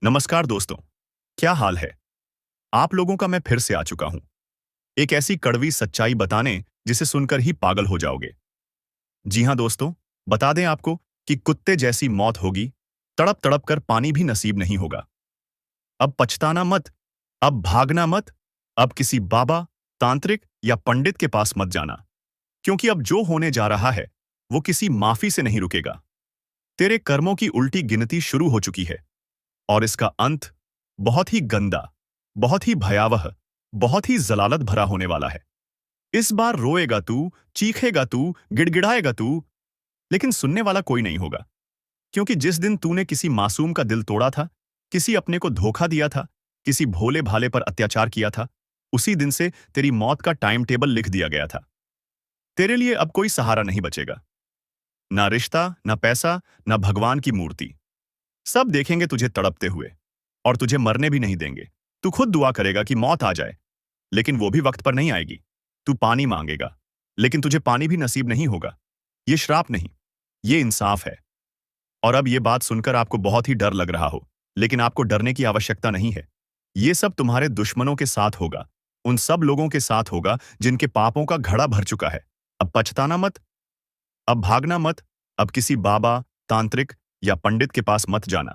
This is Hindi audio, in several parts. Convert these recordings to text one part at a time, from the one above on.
नमस्कार दोस्तों। क्या हाल है? आप लोगों का मैं फिर से आ चुका हूं, एक ऐसी कड़वी सच्चाई बताने जिसे सुनकर ही पागल हो जाओगे। जी हां दोस्तों, बता दें आपको कि कुत्ते जैसी मौत होगी, तड़प तड़प कर पानी भी नसीब नहीं होगा। अब पछताना मत, अब भागना मत, अब किसी बाबा, तांत्रिक या पंडित के पास मत जाना, क्योंकि अब जो होने जा रहा है वो किसी माफी से नहीं रुकेगा। तेरे कर्मों की उल्टी गिनती शुरू हो चुकी है और इसका अंत बहुत ही गंदा, बहुत ही भयावह, बहुत ही जलालत भरा होने वाला है। इस बार रोएगा तू, चीखेगा तू, गिड़गिड़ाएगा तू, लेकिन सुनने वाला कोई नहीं होगा, क्योंकि जिस दिन तूने किसी मासूम का दिल तोड़ा था, किसी अपने को धोखा दिया था, किसी भोले भाले पर अत्याचार किया था, उसी दिन से तेरी मौत का टाइम टेबल लिख दिया गया था। तेरे लिए अब कोई सहारा नहीं बचेगा, ना रिश्ता, ना पैसा, ना भगवान की मूर्ति। सब देखेंगे तुझे तड़पते हुए और तुझे मरने भी नहीं देंगे। तू खुद दुआ करेगा कि मौत आ जाए, लेकिन वो भी वक्त पर नहीं आएगी। तू पानी मांगेगा, लेकिन तुझे पानी भी नसीब नहीं होगा। ये श्राप नहीं, ये इंसाफ है। और अब ये बात सुनकर आपको बहुत ही डर लग रहा हो, लेकिन आपको डरने की आवश्यकता नहीं है। ये सब तुम्हारे दुश्मनों के साथ होगा, उन सब लोगों के साथ होगा जिनके पापों का घड़ा भर चुका है। अब पछताना मत, अब भागना मत, अब किसी बाबा, तांत्रिक या पंडित के पास मत जाना,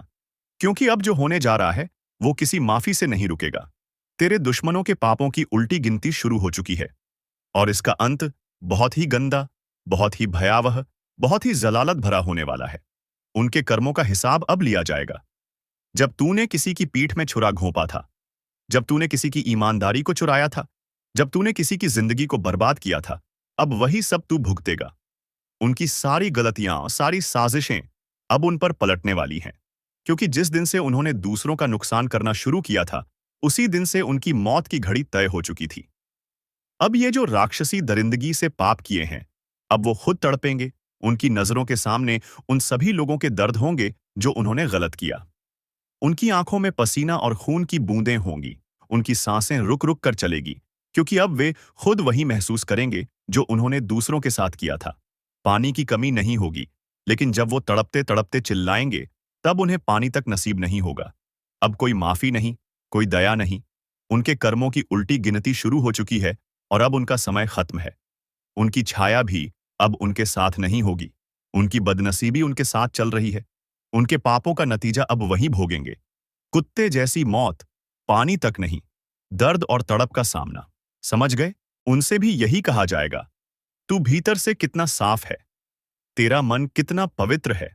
क्योंकि अब जो होने जा रहा है वो किसी माफी से नहीं रुकेगा। तेरे दुश्मनों के पापों की उल्टी गिनती शुरू हो चुकी है और इसका अंत बहुत ही गंदा, बहुत ही भयावह, बहुत ही जलालत भरा होने वाला है। उनके कर्मों का हिसाब अब लिया जाएगा। जब तूने किसी की पीठ में छुरा घोंपा था, जब तूने किसी की ईमानदारी को चुराया था, जब तूने किसी की जिंदगी को बर्बाद किया था, अब वही सब तू भुगतेगा। उनकी सारी गलतियां, सारी साजिशें अब उन पर पलटने वाली हैं, क्योंकि जिस दिन से उन्होंने दूसरों का नुकसान करना शुरू किया था, उसी दिन से उनकी मौत की घड़ी तय हो चुकी थी। अब ये जो राक्षसी दरिंदगी से पाप किए हैं, अब वो खुद तड़पेंगे। उनकी नजरों के सामने उन सभी लोगों के दर्द होंगे जो उन्होंने गलत किया। उनकी आंखों में पसीना और खून की बूंदें होंगी। उनकी सांसें रुक रुक कर चलेगी, क्योंकि अब वे खुद वही महसूस करेंगे जो उन्होंने दूसरों के साथ किया था। पानी की कमी नहीं होगी, लेकिन जब वो तड़पते तड़पते चिल्लाएंगे, तब उन्हें पानी तक नसीब नहीं होगा। अब कोई माफी नहीं, कोई दया नहीं। उनके कर्मों की उल्टी गिनती शुरू हो चुकी है और अब उनका समय खत्म है। उनकी छाया भी अब उनके साथ नहीं होगी। उनकी बदनसीबी उनके साथ चल रही है। उनके पापों का नतीजा अब वही भोगेंगे। कुत्ते जैसी मौत, पानी तक नहीं, दर्द और तड़प का सामना। समझ गए? उनसे भी यही कहा जाएगा, तू भीतर से कितना साफ है, तेरा मन कितना पवित्र है।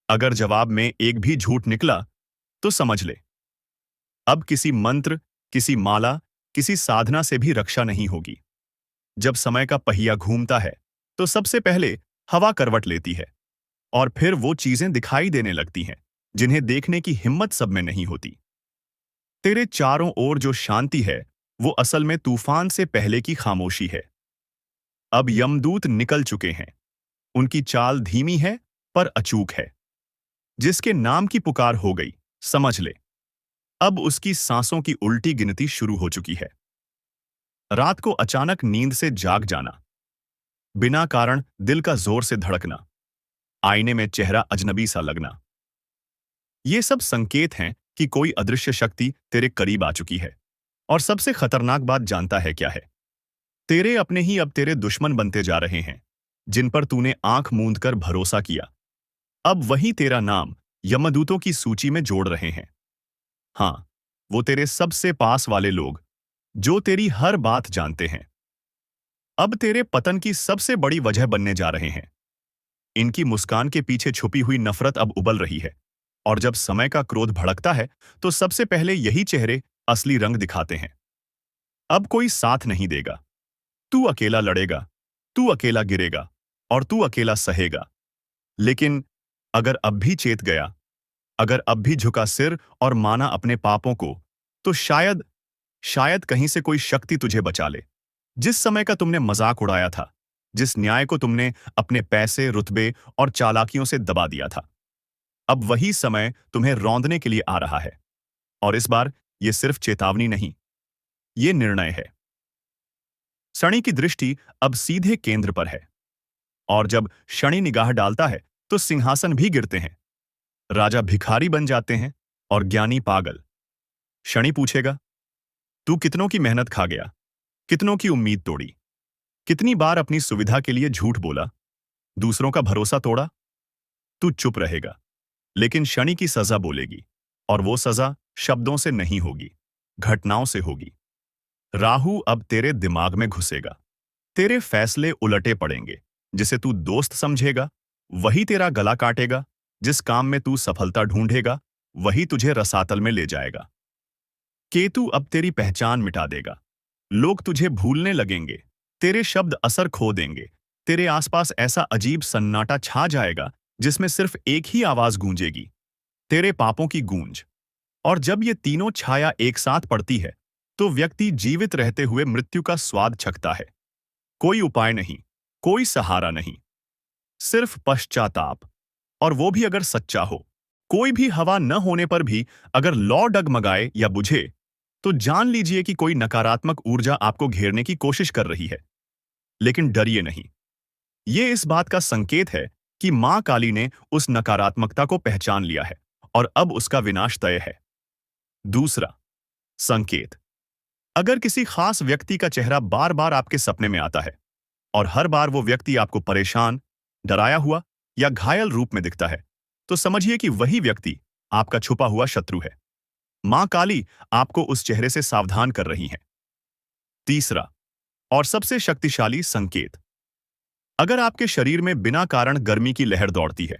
अगर जवाब में एक भी झूठ निकला, तो समझ ले, अब किसी मंत्र, किसी माला, किसी साधना से भी रक्षा नहीं होगी। जब समय का पहिया घूमता है, तो सबसे पहले हवा करवट लेती है और फिर वो चीजें दिखाई देने लगती हैं जिन्हें देखने की हिम्मत सब में नहीं होती। तेरे चारों ओर जो शांति है, वो असल में तूफान से पहले की खामोशी है। अब यमदूत निकल चुके हैं। उनकी चाल धीमी है पर अचूक है। जिसके नाम की पुकार हो गई, समझ ले, अब उसकी सांसों की उल्टी गिनती शुरू हो चुकी है। रात को अचानक नींद से जाग जाना, बिना कारण दिल का जोर से धड़कना, आईने में चेहरा अजनबी सा लगना, ये सब संकेत हैं कि कोई अदृश्य शक्ति तेरे करीब आ चुकी है। और सबसे खतरनाक बात जानता है क्या है? तेरे अपने ही अब तेरे दुश्मन बनते जा रहे हैं, जिन पर तूने आंख मूंद कर भरोसा किया। अब वही तेरा नाम यमदूतों की सूची में जोड़ रहे हैं। हाँ, वो तेरे सबसे पास वाले लोग, जो तेरी हर बात जानते हैं, अब तेरे पतन की सबसे बड़ी वजह बनने जा रहे हैं। इनकी मुस्कान के पीछे छुपी हुई नफरत अब उबल रही है, और जब समय का क्रोध भड़कता है, तो सबसे पहले यही चेहरे असली रंग दिखाते हैं। अब कोई साथ नहीं देगा। तू अकेला लड़ेगा, तू अकेला गिरेगा और तू अकेला सहेगा। लेकिन अगर अब भी चेत गया, अगर अब भी झुका सिर और माना अपने पापों को, तो शायद शायद कहीं से कोई शक्ति तुझे बचा ले। जिस समय का तुमने मजाक उड़ाया था, जिस न्याय को तुमने अपने पैसे, रुतबे और चालाकियों से दबा दिया था, अब वही समय तुम्हें रौंदने के लिए आ रहा है। और इस बार ये सिर्फ चेतावनी नहीं, ये निर्णय है। शनि की दृष्टि अब सीधे केंद्र पर है, और जब शनि निगाह डालता है, तो सिंहासन भी गिरते हैं। राजा भिखारी बन जाते हैं, और ज्ञानी पागल। शनि पूछेगा, तू कितनों की मेहनत खा गया, कितनों की उम्मीद तोड़ी, कितनी बार अपनी सुविधा के लिए झूठ बोला, दूसरों का भरोसा तोड़ा। तू चुप रहेगा, लेकिन शनि की सजा बोलेगी, और वो सजा शब्दों से नहीं होगी, घटनाओं से होगी। राहु अब तेरे दिमाग में घुसेगा, तेरे फैसले उलटे पड़ेंगे। जिसे तू दोस्त समझेगा वही तेरा गला काटेगा, जिस काम में तू सफलता ढूंढेगा वही तुझे रसातल में ले जाएगा। केतु अब तेरी पहचान मिटा देगा, लोग तुझे भूलने लगेंगे, तेरे शब्द असर खो देंगे, तेरे आसपास ऐसा अजीब सन्नाटा छा जाएगा जिसमें सिर्फ एक ही आवाज गूंजेगी, तेरे पापों की गूंज। और जब ये तीनों छाया एक साथ पड़ती है तो व्यक्ति जीवित रहते हुए मृत्यु का स्वाद चखता है। कोई उपाय नहीं, कोई सहारा नहीं, सिर्फ पश्चाताप, और वो भी अगर सच्चा हो। कोई भी हवा न होने पर भी अगर लौ डगमगाए या बुझे तो जान लीजिए कि कोई नकारात्मक ऊर्जा आपको घेरने की कोशिश कर रही है। लेकिन डरिए नहीं, ये इस बात का संकेत है कि मां काली ने उस नकारात्मकता को पहचान लिया है और अब उसका विनाश तय है। दूसरा संकेत, अगर किसी खास व्यक्ति का चेहरा बार बार आपके सपने में आता है और हर बार वो व्यक्ति आपको परेशान, डराया हुआ या घायल रूप में दिखता है, तो समझिए कि वही व्यक्ति आपका छुपा हुआ शत्रु है। मां काली आपको उस चेहरे से सावधान कर रही हैं। तीसरा और सबसे शक्तिशाली संकेत, अगर आपके शरीर में बिना कारण गर्मी की लहर दौड़ती है,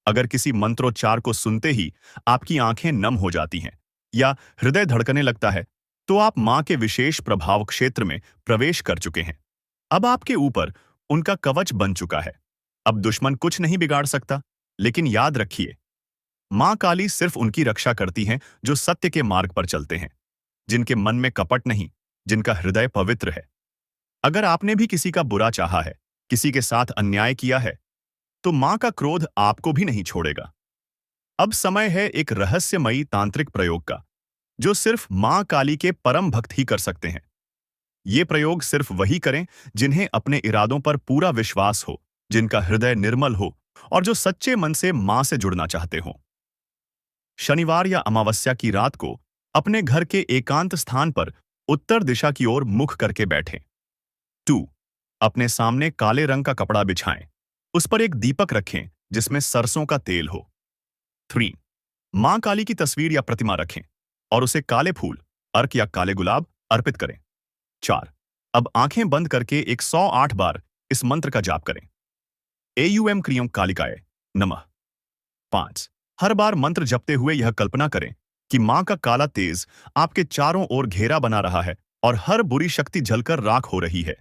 अगर किसी मंत्रोच्चार को सुनते ही आपकी आंखें नम हो जाती हैं या हृदय धड़कने लगता है, तो आप मां के विशेष प्रभाव क्षेत्र में प्रवेश कर चुके हैं। अब आपके ऊपर उनका कवच बन चुका है। अब दुश्मन कुछ नहीं बिगाड़ सकता। लेकिन याद रखिए, मां काली सिर्फ उनकी रक्षा करती हैं जो सत्य के मार्ग पर चलते हैं, जिनके मन में कपट नहीं, जिनका हृदय पवित्र है। अगर आपने भी किसी का बुरा चाहा है, किसी के साथ अन्याय किया है, तो मां का क्रोध आपको भी नहीं छोड़ेगा। अब समय है एक रहस्यमयी तांत्रिक प्रयोग का, जो सिर्फ मां काली के परम भक्त ही कर सकते हैं। ये प्रयोग सिर्फ वही करें जिन्हें अपने इरादों पर पूरा विश्वास हो, जिनका हृदय निर्मल हो और जो सच्चे मन से मां से जुड़ना चाहते हो। शनिवार या अमावस्या की रात को अपने घर के एकांत स्थान पर उत्तर दिशा की ओर मुख करके बैठें। 2. अपने सामने काले रंग का कपड़ा बिछाएं, उस पर एक दीपक रखें जिसमें सरसों का तेल हो। 3. मां काली की तस्वीर या प्रतिमा रखें और उसे काले फूल, अर्क या काले गुलाब अर्पित करें। 4. अब आंखें बंद करके 108 बार इस मंत्र का जाप करें। एयूएम क्रियम कालिकाय नमः। 5. हर बार मंत्र जपते हुए यह कल्पना करें कि मां का काला तेज आपके चारों ओर घेरा बना रहा है और हर बुरी शक्ति जलकर राख हो रही है।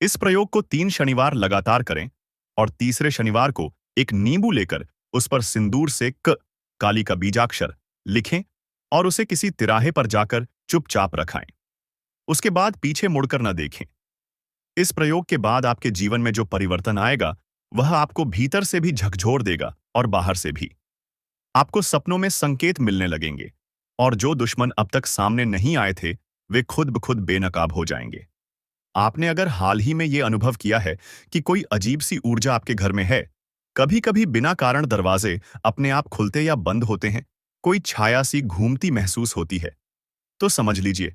इस प्रयोग को 3 शनिवार लगातार करें और तीसरे शनिवार को एक नींबू लेकर उस पर सिंदूर से क काली का बीजाक्षर लिखें और उसे किसी तिराहे पर जाकर चुपचाप रखाएं। उसके बाद पीछे मुड़कर न देखें। इस प्रयोग के बाद आपके जीवन में जो परिवर्तन आएगा वह आपको भीतर से भी झकझोर देगा और बाहर से भी। आपको सपनों में संकेत मिलने लगेंगे और जो दुश्मन अब तक सामने नहीं आए थे वे खुद ब खुद बेनकाब हो जाएंगे। आपने अगर हाल ही में यह अनुभव किया है कि कोई अजीब सी ऊर्जा आपके घर में है, कभी कभी बिना कारण दरवाजे अपने आप खुलते या बंद होते हैं, कोई छाया सी घूमती महसूस होती है, तो समझ लीजिए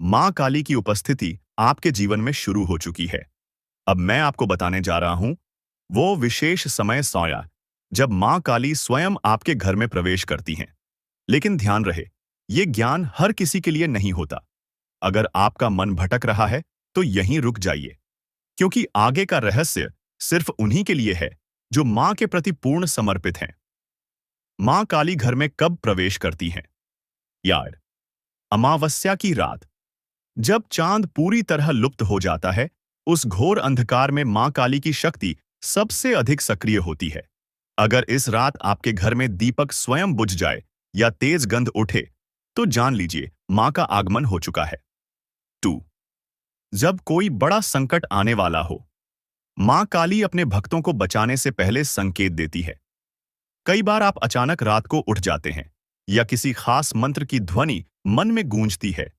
मां काली की उपस्थिति आपके जीवन में शुरू हो चुकी है। अब मैं आपको बताने जा रहा हूं वो विशेष समय सोया जब मां काली स्वयं आपके घर में प्रवेश करती हैं। लेकिन ध्यान रहे, ये ज्ञान हर किसी के लिए नहीं होता। अगर आपका मन भटक रहा है तो यहीं रुक जाइए, क्योंकि आगे का रहस्य सिर्फ उन्हीं के लिए है जो मां के प्रति पूर्ण समर्पित हैं। मां काली घर में कब प्रवेश करती हैं? यार, अमावस्या की रात, जब चांद पूरी तरह लुप्त हो जाता है, उस घोर अंधकार में मां काली की शक्ति सबसे अधिक सक्रिय होती है। अगर इस रात आपके घर में दीपक स्वयं बुझ जाए या तेज गंध उठे, तो जान लीजिए मां का आगमन हो चुका है। 2. जब कोई बड़ा संकट आने वाला हो, मां काली अपने भक्तों को बचाने से पहले संकेत देती है। कई बार आप अचानक रात को उठ जाते हैं या किसी खास मंत्र की ध्वनि मन में गूंजती है।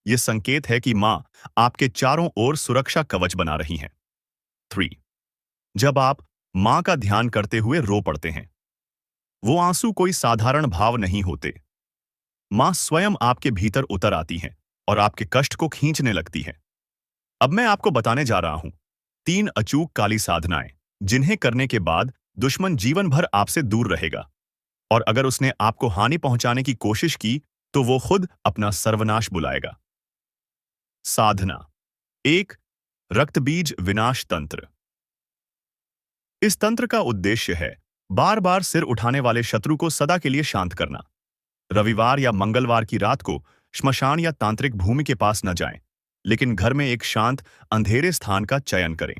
यह संकेत है कि मां आपके चारों ओर सुरक्षा कवच बना रही हैं। 3. जब आप मां का ध्यान करते हुए रो पड़ते हैं, वो आंसू कोई साधारण भाव नहीं होते, मां स्वयं आपके भीतर उतर आती हैं और आपके कष्ट को खींचने लगती हैं। अब मैं आपको बताने जा रहा हूं 3 अचूक काली साधनाएं, जिन्हें करने के बाद दुश्मन जीवन भर आपसे दूर रहेगा, और अगर उसने आपको हानि पहुंचाने की कोशिश की तो वो खुद अपना सर्वनाश बुलाएगा। साधना 1। रक्तबीज विनाश तंत्र। इस तंत्र का उद्देश्य है बार बार सिर उठाने वाले शत्रु को सदा के लिए शांत करना। रविवार या मंगलवार की रात को श्मशान या तांत्रिक भूमि के पास न जाएं, लेकिन घर में एक शांत अंधेरे स्थान का चयन करें।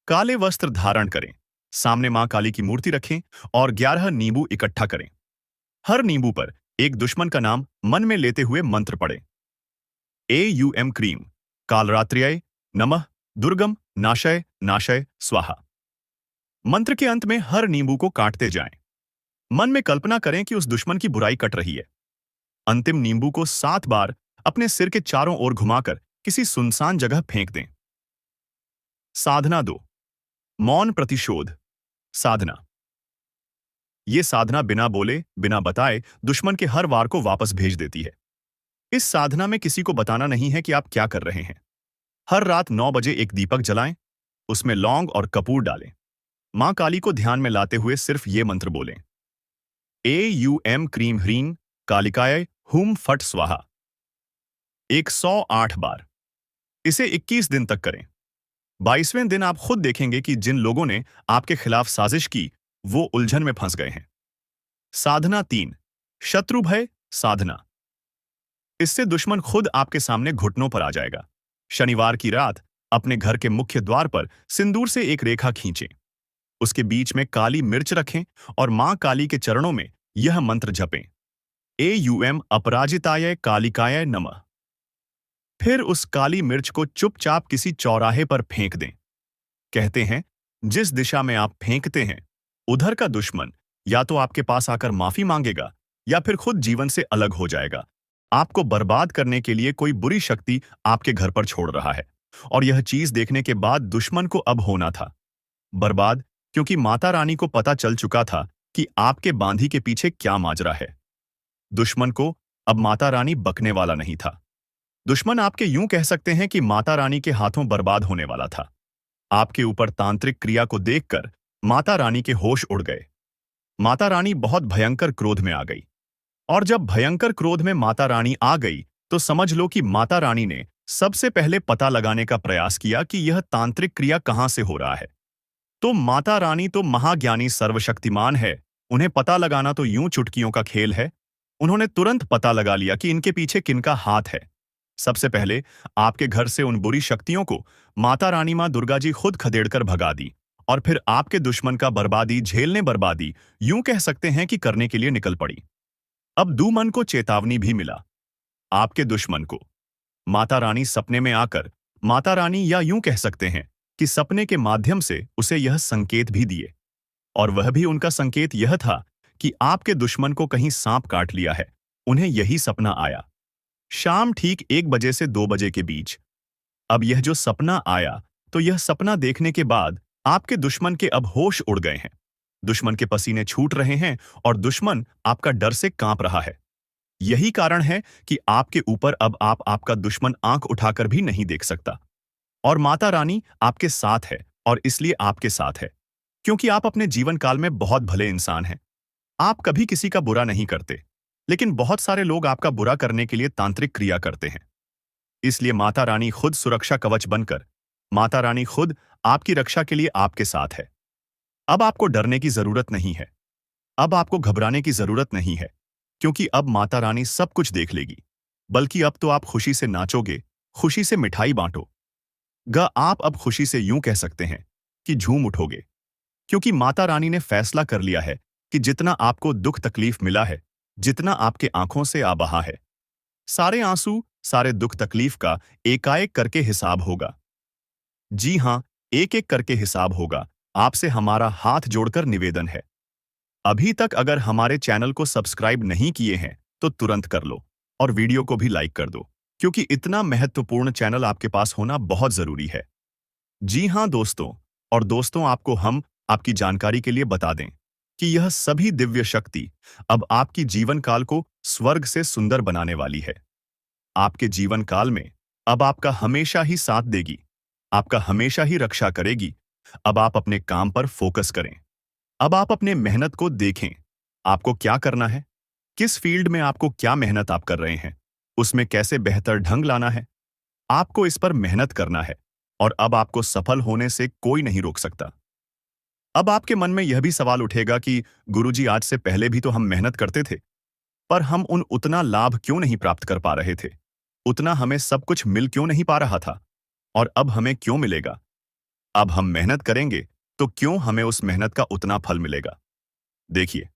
काले वस्त्र धारण करें, सामने मां काली की मूर्ति रखें और 11 नींबू इकट्ठा करें। हर नींबू पर एक दुश्मन का नाम मन में लेते हुए मंत्र पढ़ें। AUM क्रीम कालरात्र्याय नमः दुर्गम नाशय नाशय स्वाहा। मंत्र के अंत में हर नींबू को काटते जाएं। मन में कल्पना करें कि उस दुश्मन की बुराई कट रही है। अंतिम नींबू को 7 बार अपने सिर के चारों ओर घुमाकर किसी सुनसान जगह फेंक दें। साधना 2। मौन प्रतिशोध साधना। ये साधना बिना बोले, बिना बताए दुश्मन के हर वार को वापस भेज देती है। इस साधना में किसी को बताना नहीं है कि आप क्या कर रहे हैं। हर रात 9 बजे एक दीपक जलाएं, उसमें लौंग और कपूर डालें। मां काली को ध्यान में लाते हुए सिर्फ ये मंत्र बोलें। AUM क्रीम ह्रीं कालिकाय हुम फट स्वाहा 108 बार। इसे 21 दिन तक करें। 22वें दिन आप खुद देखेंगे कि जिन लोगों ने आपके खिलाफ साजिश की वो उलझन में फंस गए हैं। साधना 3। शत्रु भय साधना। इससे दुश्मन खुद आपके सामने घुटनों पर आ जाएगा। शनिवार की रात अपने घर के मुख्य द्वार पर सिंदूर से एक रेखा खींचें। उसके बीच में काली मिर्च रखें और मां काली के चरणों में यह मंत्र जपें। AUM अपराजिताय कालिकाय नमः। फिर उस काली मिर्च को चुपचाप किसी चौराहे पर फेंक दें। कहते हैं, जिस दिशा में आप फेंकते हैं उधर का दुश्मन या तो आपके पास आकर माफी मांगेगा या फिर खुद जीवन से अलग हो जाएगा। आपको बर्बाद करने के लिए कोई बुरी शक्ति आपके घर पर छोड़ रहा है, और यह चीज देखने के बाद दुश्मन को अब होना था बर्बाद, क्योंकि माता रानी को पता चल चुका था कि आपके बांधी के पीछे क्या माजरा है। दुश्मन को अब माता रानी बकने वाला नहीं था। दुश्मन आपके यूं कह सकते हैं कि माता रानी के हाथों बर्बाद होने वाला था। आपके ऊपर तांत्रिक क्रिया को देखकर माता रानी के होश उड़ गए। माता रानी बहुत भयंकर क्रोध में आ गई, और जब भयंकर क्रोध में माता रानी आ गई तो समझ लो कि माता रानी ने सबसे पहले पता लगाने का प्रयास किया कि यह तांत्रिक क्रिया कहां से हो रहा है। तो माता रानी तो महाज्ञानी सर्वशक्तिमान है, उन्हें पता लगाना तो यूं चुटकियों का खेल है। उन्होंने तुरंत पता लगा लिया कि इनके पीछे किनका हाथ है। सबसे पहले आपके घर से उन बुरी शक्तियों को माता रानी मां दुर्गा जी खुद खदेड़कर भगा दी, और फिर आपके दुश्मन का बर्बादी झेलने बर्बादी यूं कह सकते हैं कि करने के लिए निकल पड़ी। अब दुमन को चेतावनी भी मिला। आपके दुश्मन को माता रानी सपने में आकर माता रानी, या यूं कह सकते हैं कि सपने के माध्यम से उसे यह संकेत भी दिए, और वह भी उनका संकेत यह था कि आपके दुश्मन को कहीं सांप काट लिया है। उन्हें यही सपना आया शाम ठीक 1 बजे से 2 बजे के बीच। अब यह जो सपना आया, तो यह सपना देखने के बाद आपके दुश्मन के अब होश उड़ गए हैं। दुश्मन के पसीने छूट रहे हैं और दुश्मन आपका डर से कांप रहा है। यही कारण है कि आपके ऊपर अब आपका दुश्मन आंख उठाकर भी नहीं देख सकता। और माता रानी आपके साथ है, और इसलिए आपके साथ है क्योंकि आप अपने जीवन काल में बहुत भले इंसान हैं। आप कभी किसी का बुरा नहीं करते, लेकिन बहुत सारे लोग आपका बुरा करने के लिए तांत्रिक क्रिया करते हैं। इसलिए माता रानी खुद सुरक्षा कवच बनकर, माता रानी खुद आपकी रक्षा के लिए आपके साथ है। अब आपको डरने की जरूरत नहीं है, अब आपको घबराने की जरूरत नहीं है, क्योंकि अब माता रानी सब कुछ देख लेगी। बल्कि अब तो आप खुशी से नाचोगे, खुशी से मिठाई बांटो आप अब खुशी से यूं कह सकते हैं कि झूम उठोगे, क्योंकि माता रानी ने फैसला कर लिया है कि जितना आपको दुख तकलीफ मिला है, जितना आपके आंखों से आ बहा है, सारे आंसू, सारे दुख तकलीफ का एकाएक करके हिसाब होगा। जी हां, एक एक करके हिसाब होगा। आपसे हमारा हाथ जोड़कर निवेदन है, अभी तक अगर हमारे चैनल को सब्सक्राइब नहीं किए हैं तो तुरंत कर लो, और वीडियो को भी लाइक कर दो, क्योंकि इतना महत्वपूर्ण चैनल आपके पास होना बहुत जरूरी है। जी हां दोस्तों, और दोस्तों आपको हम आपकी जानकारी के लिए बता दें कि यह सभी दिव्य शक्ति अब आपकी जीवन काल को स्वर्ग से सुंदर बनाने वाली है। आपके जीवन काल में अब आपका हमेशा ही साथ देगी, आपका हमेशा ही रक्षा करेगी। अब आप अपने काम पर फोकस करें। अब आप अपने मेहनत को देखें। आपको क्या करना है, किस फील्ड में आपको क्या मेहनत आप कर रहे हैं, उसमें कैसे बेहतर ढंग लाना है। आपको इस पर मेहनत करना है और अब आपको सफल होने से कोई नहीं रोक सकता। अब आपके मन में यह भी सवाल उठेगा कि गुरुजी, आज से पहले भी तो हम मेहनत करते थे, पर हम उतना लाभ क्यों नहीं प्राप्त कर पा रहे थे, उतना हमें सब कुछ मिल क्यों नहीं पा रहा था, और अब हमें क्यों मिलेगा। अब हम मेहनत करेंगे तो क्यों हमें उस मेहनत का उतना फल मिलेगा। देखिए,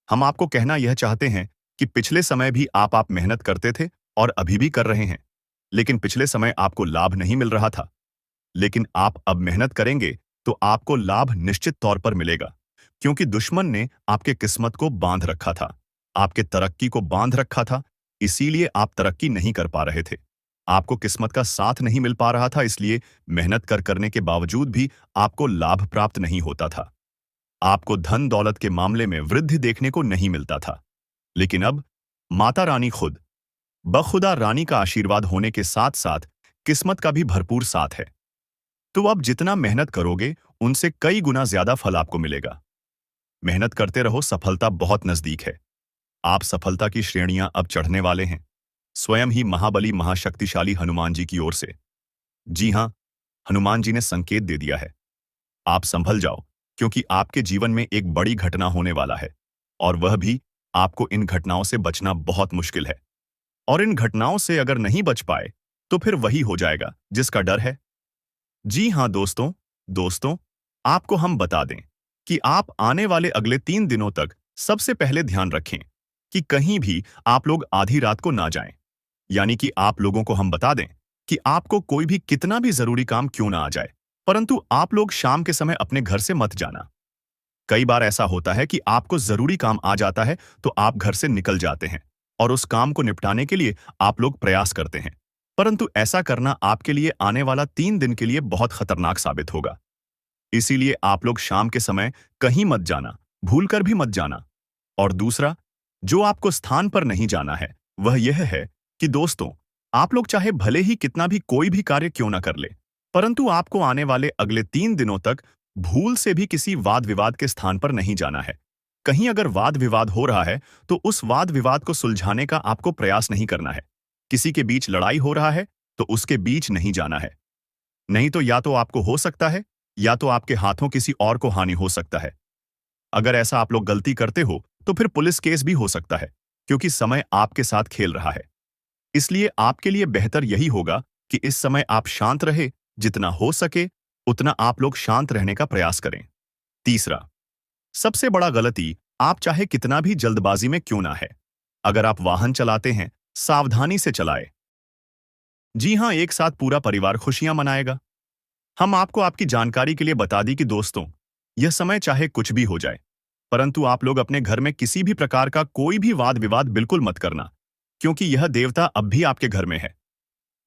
हम आपको कहना यह चाहते हैं कि पिछले समय भी आप मेहनत करते थे और अभी भी कर रहे हैं, लेकिन पिछले समय आपको लाभ नहीं मिल रहा था। लेकिन आप अब मेहनत करेंगे तो आपको लाभ निश्चित तौर पर मिलेगा, क्योंकि दुश्मन ने आपके किस्मत को बांध रखा था, आपके तरक्की को बांध रखा था। इसीलिए आप तरक्की नहीं कर पा रहे थे। आपको किस्मत का साथ नहीं मिल पा रहा था, इसलिए मेहनत करने के बावजूद भी आपको लाभ प्राप्त नहीं होता था। आपको धन दौलत के मामले में वृद्धि देखने को नहीं मिलता था। लेकिन अब माता रानी खुद बखुदा रानी का आशीर्वाद होने के साथ साथ किस्मत का भी भरपूर साथ है। तो अब जितना मेहनत करोगे उनसे कई गुना ज्यादा फल आपको मिलेगा। मेहनत करते रहो, सफलता बहुत नजदीक है। आप सफलता की श्रेणियां अब चढ़ने वाले हैं, स्वयं ही महाबली महाशक्तिशाली हनुमान जी की ओर से। जी हां, हनुमान जी ने संकेत दे दिया है। आप संभल जाओ, क्योंकि आपके जीवन में एक बड़ी घटना होने वाला है, और वह भी आपको इन घटनाओं से बचना बहुत मुश्किल है। और इन घटनाओं से अगर नहीं बच पाए तो फिर वही हो जाएगा जिसका डर है। जी हां दोस्तों, आपको हम बता दें कि आप आने वाले अगले 3 दिनों तक सबसे पहले ध्यान रखें कि कहीं भी आप लोग आधी रात को ना जाएं। यानी कि आप लोगों को हम बता दें कि आपको कोई भी कितना भी जरूरी काम क्यों ना आ जाए, परंतु आप लोग शाम के समय अपने घर से मत जाना। कई बार ऐसा होता है कि आपको जरूरी काम आ जाता है तो आप घर से निकल जाते हैं और उस काम को निपटाने के लिए आप लोग प्रयास करते हैं, परंतु ऐसा करना आपके लिए आने वाला 3 दिन के लिए बहुत खतरनाक साबित होगा। इसीलिए आप लोग शाम के समय कहीं मत जाना, भूलकर भी मत जाना। और दूसरा, जो आपको स्थान पर नहीं जाना है वह यह है कि दोस्तों, आप लोग चाहे भले ही कितना भी कोई भी कार्य क्यों ना कर ले, परंतु आपको आने वाले अगले 3 दिनों तक भूल से भी किसी वाद विवाद के स्थान पर नहीं जाना है। कहीं अगर वाद विवाद हो रहा है तो उस वाद विवाद को सुलझाने का आपको प्रयास नहीं करना है। किसी के बीच लड़ाई हो रहा है तो उसके बीच नहीं जाना है। नहीं तो या तो आपको हो सकता है या तो आपके हाथों किसी और को हानि हो सकता है। अगर ऐसा आप लोग गलती करते हो तो फिर पुलिस केस भी हो सकता है, क्योंकि समय आपके साथ खेल रहा है। इसलिए आपके लिए बेहतर यही होगा कि इस समय आप शांत रहे, जितना हो सके उतना आप लोग शांत रहने का प्रयास करें। तीसरा, सबसे बड़ा गलती, आप चाहे कितना भी जल्दबाजी में क्यों ना है, अगर आप वाहन चलाते हैं सावधानी से चलाए। जी हां, एक साथ पूरा परिवार खुशियां मनाएगा। हम आपको आपकी जानकारी के लिए बता दी कि दोस्तों, यह समय चाहे कुछ भी हो जाए, परंतु आप लोग अपने घर में किसी भी प्रकार का कोई भी वाद विवाद बिल्कुल मत करना, क्योंकि यह देवता अब भी आपके घर में है।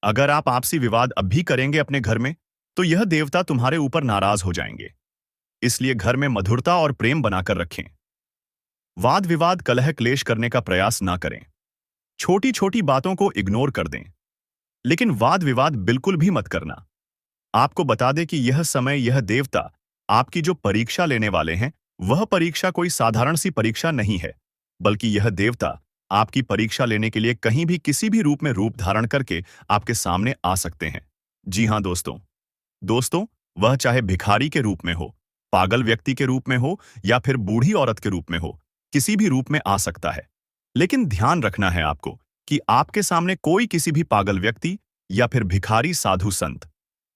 अगर आप आपसी विवाद अब भी करेंगे अपने घर में, तो यह देवता तुम्हारे ऊपर नाराज हो जाएंगे। इसलिए घर में मधुरता और प्रेम बनाकर रखें। वाद विवाद कलह क्लेश करने का प्रयास ना करें। छोटी छोटी बातों को इग्नोर कर दें, लेकिन वाद विवाद बिल्कुल भी मत करना। आपको बता दें कि यह समय, यह देवता आपकी जो परीक्षा लेने वाले हैं, वह परीक्षा कोई साधारण सी परीक्षा नहीं है, बल्कि यह देवता आपकी परीक्षा लेने के लिए कहीं भी किसी भी रूप में रूप धारण करके आपके सामने आ सकते हैं। जी हां दोस्तों, वह चाहे भिखारी के रूप में हो, पागल व्यक्ति के रूप में हो, या फिर बूढ़ी औरत के रूप में हो, किसी भी रूप में आ सकता है। लेकिन ध्यान रखना है आपको कि आपके सामने कोई किसी भी पागल व्यक्ति या फिर भिखारी, साधु संत,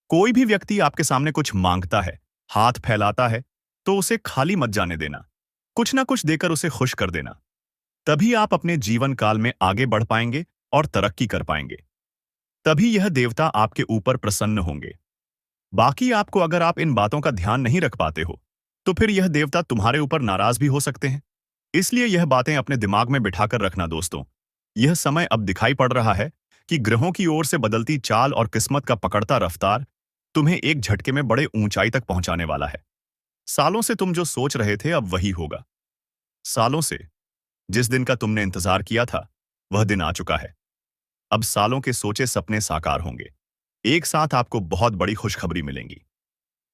कोई भी व्यक्ति आपके सामने कुछ मांगता है, हाथ फैलाता है, तो उसे खाली मत जाने देना। कुछ ना कुछ देकर उसे खुश कर देना। तभी आप अपने जीवन काल में आगे बढ़ पाएंगे और तरक्की कर पाएंगे। तभी यह देवता आपके ऊपर प्रसन्न होंगे। बाकी आपको, अगर आप इन बातों का ध्यान नहीं रख पाते हो, तो फिर यह देवता तुम्हारे ऊपर नाराज भी हो सकते हैं। इसलिए यह बातें अपने दिमाग में बिठाकर रखना दोस्तों। यह समय अब दिखाई पड़ रहा है कि ग्रहों की ओर से बदलती चाल और किस्मत का पकड़ता रफ्तार तुम्हें एक झटके में बड़े ऊंचाई तक पहुंचाने वाला है। सालों से तुम जो सोच रहे थे अब वही होगा। सालों से जिस दिन का तुमने इंतजार किया था, वह दिन आ चुका है। अब सालों के सोचे सपने साकार होंगे। एक साथ आपको बहुत बड़ी खुशखबरी मिलेंगी।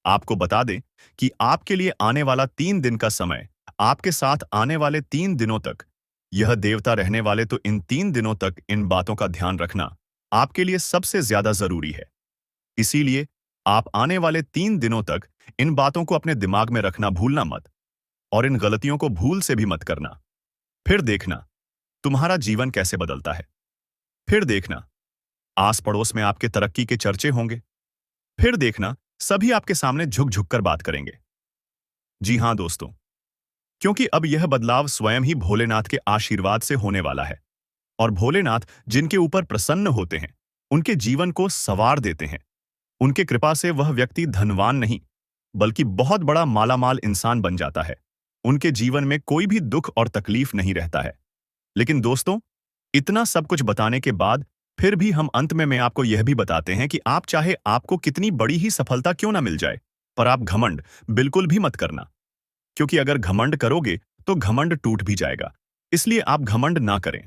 आपको बता दें कि आपके लिए आने वाला 3 दिन का समय, आपके साथ आने वाले 3 दिनों तक, यह देवता रहने वाले, तो इन 3 दिनों तक इन बातों का ध्यान रखना आपके लिए सबसे ज्यादा जरूरी है। इसीलिए आप आने वाले 3 दिनों तक इन बातों को अपने दिमाग में रखना भूलना मत, और इन गलतियों को भूल से भी मत करना। फिर देखना तुम्हारा जीवन कैसे बदलता है। फिर देखना आस पड़ोस में आपके तरक्की के चर्चे होंगे। फिर देखना सभी आपके सामने झुक झुक कर बात करेंगे। जी हां दोस्तों, क्योंकि अब यह बदलाव स्वयं ही भोलेनाथ के आशीर्वाद से होने वाला है। और भोलेनाथ जिनके ऊपर प्रसन्न होते हैं, उनके जीवन को संवार देते हैं। उनके कृपा से वह व्यक्ति धनवान नहीं, बल्कि बहुत बड़ा मालामाल इंसान बन जाता है। उनके जीवन में कोई भी दुख और तकलीफ नहीं रहता है। लेकिन दोस्तों, इतना सब कुछ बताने के बाद फिर भी हम अंत में मैं आपको यह भी बताते हैं कि आप चाहे आपको कितनी बड़ी ही सफलता क्यों ना मिल जाए, पर आप घमंड बिल्कुल भी मत करना। क्योंकि अगर घमंड करोगे तो घमंड टूट भी जाएगा। इसलिए आप घमंड ना करें।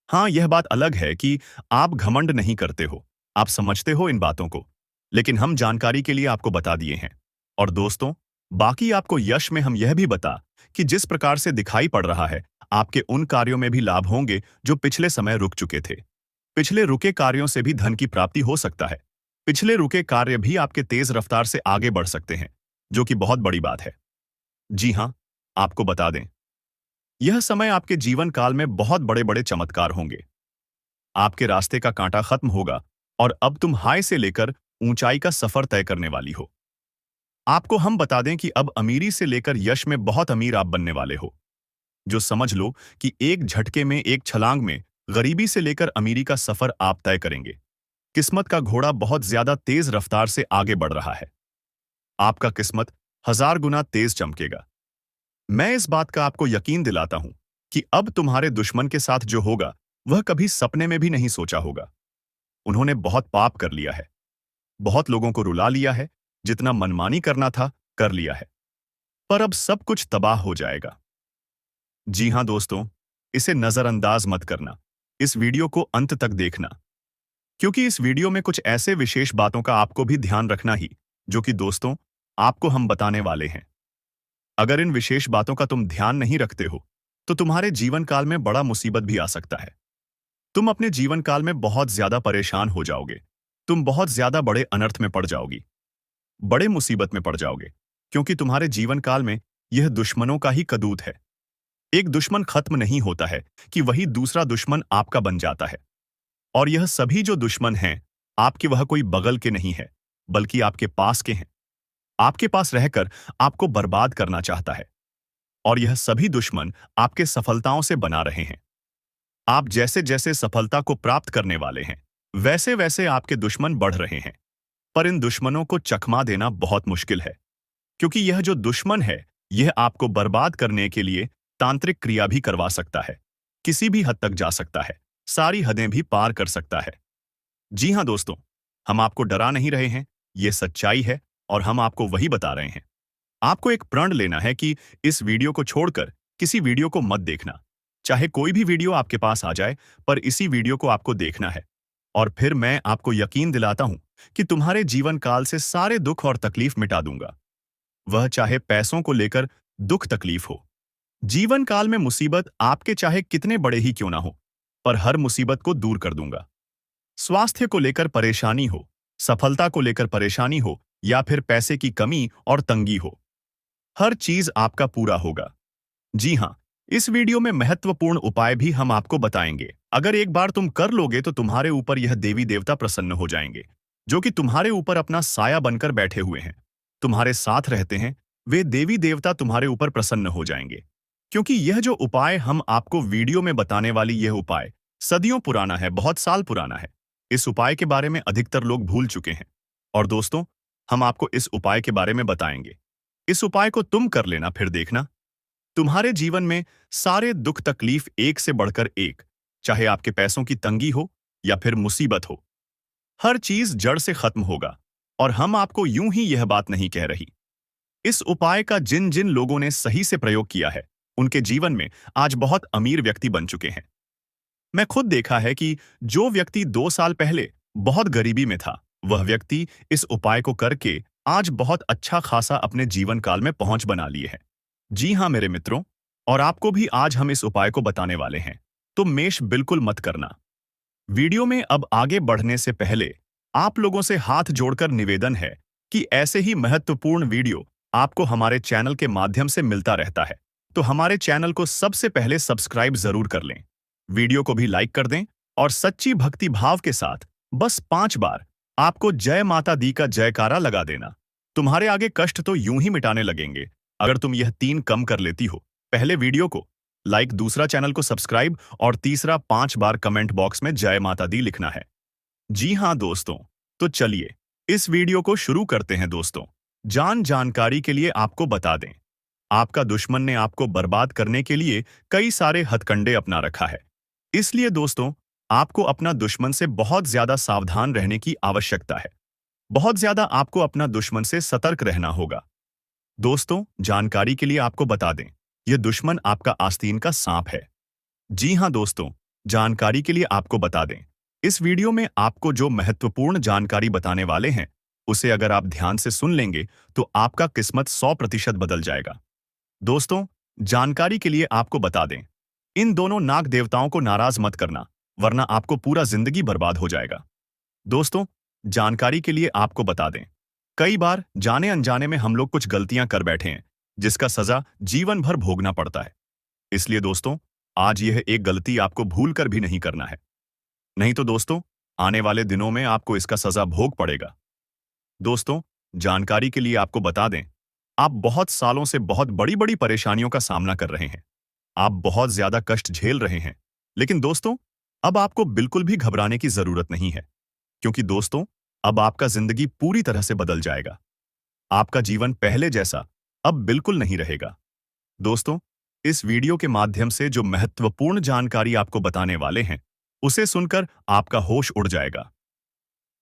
हाँ, यह बात अलग है कि आप घमंड नहीं करते हो, आप समझते हो इन बातों को, लेकिन हम जानकारी के लिए आपको बता दिए हैं। और दोस्तों, बाकी आपको यश में हम यह भी बता कि जिस प्रकार से दिखाई पड़ रहा है, आपके उन कार्यों में भी लाभ होंगे जो पिछले समय रुक चुके थे। पिछले रुके कार्यों से भी धन की प्राप्ति हो सकता है। पिछले रुके कार्य भी आपके तेज रफ्तार से आगे बढ़ सकते हैं, जो कि बहुत बड़ी बात है। जी हाँ, आपको बता दें, यह समय आपके जीवन काल में बहुत बड़े बड़े चमत्कार होंगे। आपके रास्ते का कांटा खत्म होगा और अब तुम हाई से लेकर ऊंचाई का सफर तय करने वाली हो। आपको हम बता दें कि अब अमीरी से लेकर यश में बहुत अमीर आप बनने वाले हो। जो समझ लो कि एक झटके में, एक छलांग में गरीबी से लेकर अमीरी का सफर आप तय करेंगे। किस्मत का घोड़ा बहुत ज्यादा तेज रफ्तार से आगे बढ़ रहा है। आपका किस्मत 1000 गुना तेज चमकेगा। मैं इस बात का आपको यकीन दिलाता हूं कि अब तुम्हारे दुश्मन के साथ जो होगा, वह कभी सपने में भी नहीं सोचा होगा। उन्होंने बहुत पाप कर लिया है, बहुत लोगों को रुला लिया है, जितना मनमानी करना था कर लिया है, पर अब सब कुछ तबाह हो जाएगा। जी हां दोस्तों, इसे नजरअंदाज मत करना। इस वीडियो को अंत तक देखना, क्योंकि इस वीडियो में कुछ ऐसे विशेष बातों का आपको भी ध्यान रखना ही, जो कि दोस्तों आपको हम बताने वाले हैं। अगर इन विशेष बातों का तुम ध्यान नहीं रखते हो, तो तुम्हारे जीवन काल में बड़ा मुसीबत भी आ सकता है। तुम अपने जीवन काल में बहुत ज्यादा परेशान हो जाओगे। तुम बहुत ज्यादा बड़े अनर्थ में पड़ जाओगी, बड़े मुसीबत में पड़ जाओगे, क्योंकि तुम्हारे जीवन काल में यह दुश्मनों का ही कदूत है। एक दुश्मन खत्म नहीं होता है कि वही दूसरा दुश्मन आपका बन जाता है। और यह सभी जो दुश्मन हैं, आपके, वह कोई बगल के नहीं है, बल्कि आपके पास के हैं। आपके पास रहकर आपको बर्बाद करना चाहता है। और यह सभी दुश्मन आपके सफलताओं से बना रहे हैं। आप जैसे जैसे सफलता को प्राप्त करने वाले हैं, वैसे वैसे आपके दुश्मन बढ़ रहे हैं। पर इन दुश्मनों को चकमा देना बहुत मुश्किल है, क्योंकि यह जो दुश्मन है, यह आपको बर्बाद करने के लिए तांत्रिक क्रिया भी करवा सकता है, किसी भी हद तक जा सकता है, सारी हदें भी पार कर सकता है। जी हां दोस्तों, हम आपको डरा नहीं रहे हैं, यह सच्चाई है और हम आपको वही बता रहे हैं। आपको एक प्रण लेना है कि इस वीडियो को छोड़कर किसी वीडियो को मत देखना। चाहे कोई भी वीडियो आपके पास आ जाए, पर इसी वीडियो को आपको देखना है। और फिर मैं आपको यकीन दिलाता हूं कि तुम्हारे जीवन काल से सारे दुख और तकलीफ मिटा दूंगा। वह चाहे पैसों को लेकर दुख तकलीफ हो, जीवन काल में मुसीबत आपके चाहे कितने बड़े ही क्यों ना हो, पर हर मुसीबत को दूर कर दूंगा। स्वास्थ्य को लेकर परेशानी हो, सफलता को लेकर परेशानी हो, या फिर पैसे की कमी और तंगी हो, हर चीज आपका पूरा होगा। जी हां, इस वीडियो में महत्वपूर्ण उपाय भी हम आपको बताएंगे। अगर एक बार तुम कर लोगे तो तुम्हारे ऊपर यह देवी देवता प्रसन्न हो जाएंगे, जो कि तुम्हारे ऊपर अपना साया बनकर बैठे हुए हैं, तुम्हारे साथ रहते हैं। वे देवी देवता तुम्हारे ऊपर प्रसन्न हो जाएंगे, क्योंकि यह जो उपाय हम आपको वीडियो में बताने वाली, यह उपाय सदियों पुराना है, बहुत साल पुराना है। इस उपाय के बारे में अधिकतर लोग भूल चुके हैं। और दोस्तों, हम आपको इस उपाय के बारे में बताएंगे। इस उपाय को तुम कर लेना, फिर देखना तुम्हारे जीवन में सारे दुख तकलीफ एक से बढ़कर एक, चाहे आपके पैसों की तंगी हो या फिर मुसीबत हो, हर चीज जड़ से खत्म होगा। और हम आपको यूं ही यह बात नहीं कह रही। इस उपाय का जिन जिन लोगों ने सही से प्रयोग किया है, उनके जीवन में आज बहुत अमीर व्यक्ति बन चुके हैं। मैं खुद देखा है कि जो व्यक्ति 2 साल पहले बहुत गरीबी में था, वह व्यक्ति इस उपाय को करके आज बहुत अच्छा खासा अपने जीवन काल में पहुंच बना लिए है। जी हाँ मेरे मित्रों, और आपको भी आज हम इस उपाय को बताने वाले हैं, तो मेष बिल्कुल मत करना। वीडियो में अब आगे बढ़ने से पहले आप लोगों से हाथ जोड़कर निवेदन है कि ऐसे ही महत्वपूर्ण वीडियो आपको हमारे चैनल के माध्यम से मिलता रहता है, तो हमारे चैनल को सबसे पहले सब्सक्राइब जरूर कर लें। वीडियो को भी लाइक कर दें और सच्ची भक्ति भाव के साथ बस 5 बार आपको जय माता दी का जयकारा लगा देना। तुम्हारे आगे कष्ट तो यूं ही मिटाने लगेंगे अगर तुम यह 3 कम कर लेती हो। पहले वीडियो को लाइक, दूसरा चैनल को सब्सक्राइब और तीसरा 5 बार कमेंट बॉक्स में जय माता दी लिखना है। जी हाँ दोस्तों, तो चलिए इस वीडियो को शुरू करते हैं दोस्तों। जानकारी के लिए आपको बता दें, आपका दुश्मन ने आपको बर्बाद करने के लिए कई सारे हथकंडे अपना रखा है। इसलिए दोस्तों, आपको अपना दुश्मन से बहुत ज्यादा सावधान रहने की आवश्यकता है। बहुत ज्यादा आपको अपना दुश्मन से सतर्क रहना होगा। दोस्तों, जानकारी के लिए आपको बता दें, यह दुश्मन आपका आस्तीन का सांप है। जी हाँ दोस्तों, जानकारी के लिए आपको बता दें, इस वीडियो में आपको जो महत्वपूर्ण जानकारी बताने वाले हैं, उसे अगर आप ध्यान से सुन लेंगे तो आपका किस्मत 100% बदल जाएगा। दोस्तों, जानकारी के लिए आपको बता दें, इन दोनों नाग देवताओं को नाराज मत करना, वरना आपको पूरा जिंदगी बर्बाद हो जाएगा। दोस्तों, जानकारी के लिए आपको बता दें, कई बार जाने अनजाने में हम लोग कुछ गलतियां कर बैठे हैं, जिसका सजा जीवन भर भोगना पड़ता है। इसलिए दोस्तों, आज यह एक गलती आपको भूल कर भी नहीं करना है, नहीं तो दोस्तों आने वाले दिनों में आपको इसका सजा भोग पड़ेगा। दोस्तों, जानकारी के लिए आपको बता दें, आप बहुत सालों से बहुत बड़ी बड़ी परेशानियों का सामना कर रहे हैं। आप बहुत ज्यादा कष्ट झेल रहे हैं, लेकिन दोस्तों अब आपको बिल्कुल भी घबराने की जरूरत नहीं है, क्योंकि दोस्तों अब आपका जिंदगी पूरी तरह से बदल जाएगा। आपका जीवन पहले जैसा अब बिल्कुल नहीं रहेगा। दोस्तों, इस वीडियो के माध्यम से जो महत्वपूर्ण जानकारी आपको बताने वाले हैं, उसे सुनकर आपका होश उड़ जाएगा।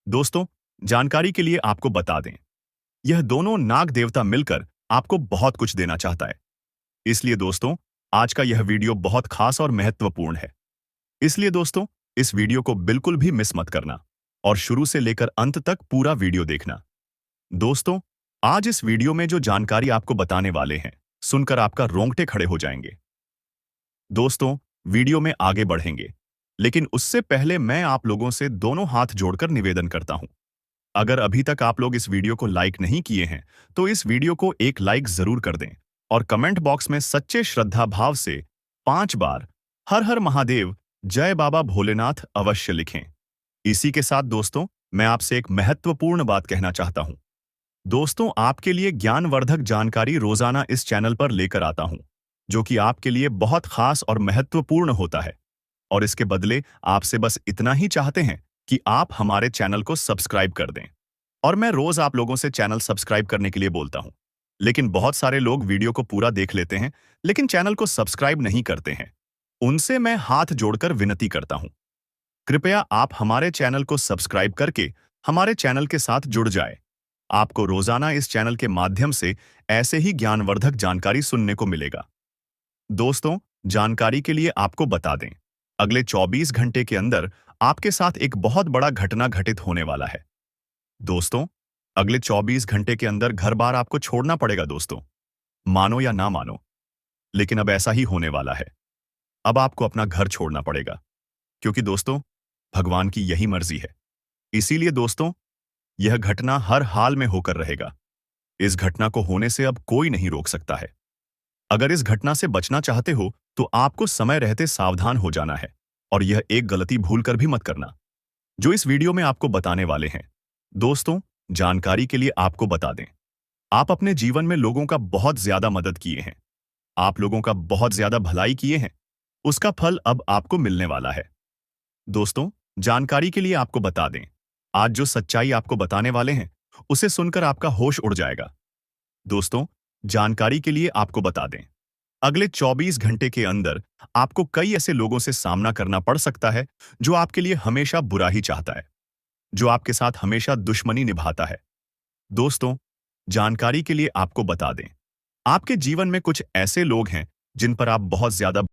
दोस्तों, जानकारी के लिए आपको बता दें, यह दोनों नाग देवता मिलकर आपको बहुत कुछ देना चाहता है। इसलिए दोस्तों, आज का यह वीडियो बहुत खास और महत्वपूर्ण है। इसलिए दोस्तों, इस वीडियो को बिल्कुल भी मिस मत करना और शुरू से लेकर अंत तक पूरा वीडियो देखना। दोस्तों, आज इस वीडियो में जो जानकारी आपको बताने वाले हैं, सुनकर आपका रोंगटे खड़े हो जाएंगे। दोस्तों, वीडियो में आगे बढ़ेंगे, लेकिन उससे पहले मैं आप लोगों से दोनों हाथ जोड़कर निवेदन करता हूं, अगर अभी तक आप लोग इस वीडियो को लाइक नहीं किए हैं, तो इस वीडियो को एक लाइक जरूर कर दें और कमेंट बॉक्स में सच्चे श्रद्धा भाव से 5 बार हर हर महादेव, जय बाबा भोलेनाथ अवश्य लिखें। इसी के साथ दोस्तों, मैं आपसे एक महत्वपूर्ण बात कहना चाहता हूं। दोस्तों, आपके लिए ज्ञानवर्धक जानकारी रोजाना इस चैनल पर लेकर आता हूं, जो कि आपके लिए बहुत खास और महत्वपूर्ण होता है। और इसके बदले आपसे बस इतना ही चाहते हैं कि आप हमारे चैनल को सब्सक्राइब कर दें। और मैं रोज आप लोगों से चैनल सब्सक्राइब करने के लिए बोलता हूं, लेकिन बहुत सारे लोग वीडियो को पूरा देख लेते हैं, लेकिन चैनल को सब्सक्राइब नहीं करते हैं। उनसे मैं हाथ जोड़कर विनती करता हूं, कृपया आप हमारे चैनल को सब्सक्राइब करके हमारे चैनल के साथ जुड़ जाए। आपको रोजाना इस चैनल के माध्यम से ऐसे ही ज्ञानवर्धक जानकारी सुनने को मिलेगा। दोस्तों, जानकारी के लिए आपको बता दें, अगले 24 घंटे के अंदर आपके साथ एक बहुत बड़ा घटना घटित होने वाला है। दोस्तों, अगले 24 घंटे के अंदर घर बार आपको छोड़ना पड़ेगा दोस्तों, मानो या ना मानो, लेकिन अब ऐसा ही होने वाला है। अब आपको अपना घर छोड़ना पड़ेगा, क्योंकि दोस्तों भगवान की यही मर्जी है। इसीलिए दोस्तों, यह घटना हर हाल में होकर रहेगा। इस घटना को होने से अब कोई नहीं रोक सकता है। अगर इस घटना से बचना चाहते हो तो आपको समय रहते सावधान हो जाना है, और यह एक गलती भूलकर भी मत करना, जो इस वीडियो में आपको बताने वाले हैं। दोस्तों, जानकारी के लिए आपको बता दें, आप अपने जीवन में लोगों का बहुत ज्यादा मदद किए हैं, आप लोगों का बहुत ज्यादा भलाई किए हैं, उसका फल अब आपको मिलने वाला है। दोस्तों, जानकारी के लिए आपको बता दें, आज जो सच्चाई आपको बताने वाले हैं, उसे सुनकर आपका होश उड़ जाएगा। दोस्तों, जानकारी के लिए आपको बता दें, अगले 24 घंटे के अंदर आपको कई ऐसे लोगों से सामना करना पड़ सकता है जो आपके लिए हमेशा बुरा ही चाहता है, जो आपके साथ हमेशा दुश्मनी निभाता है। दोस्तों, जानकारी के लिए आपको बता दें, आपके जीवन में कुछ ऐसे लोग हैं जिन पर आप बहुत ज्यादा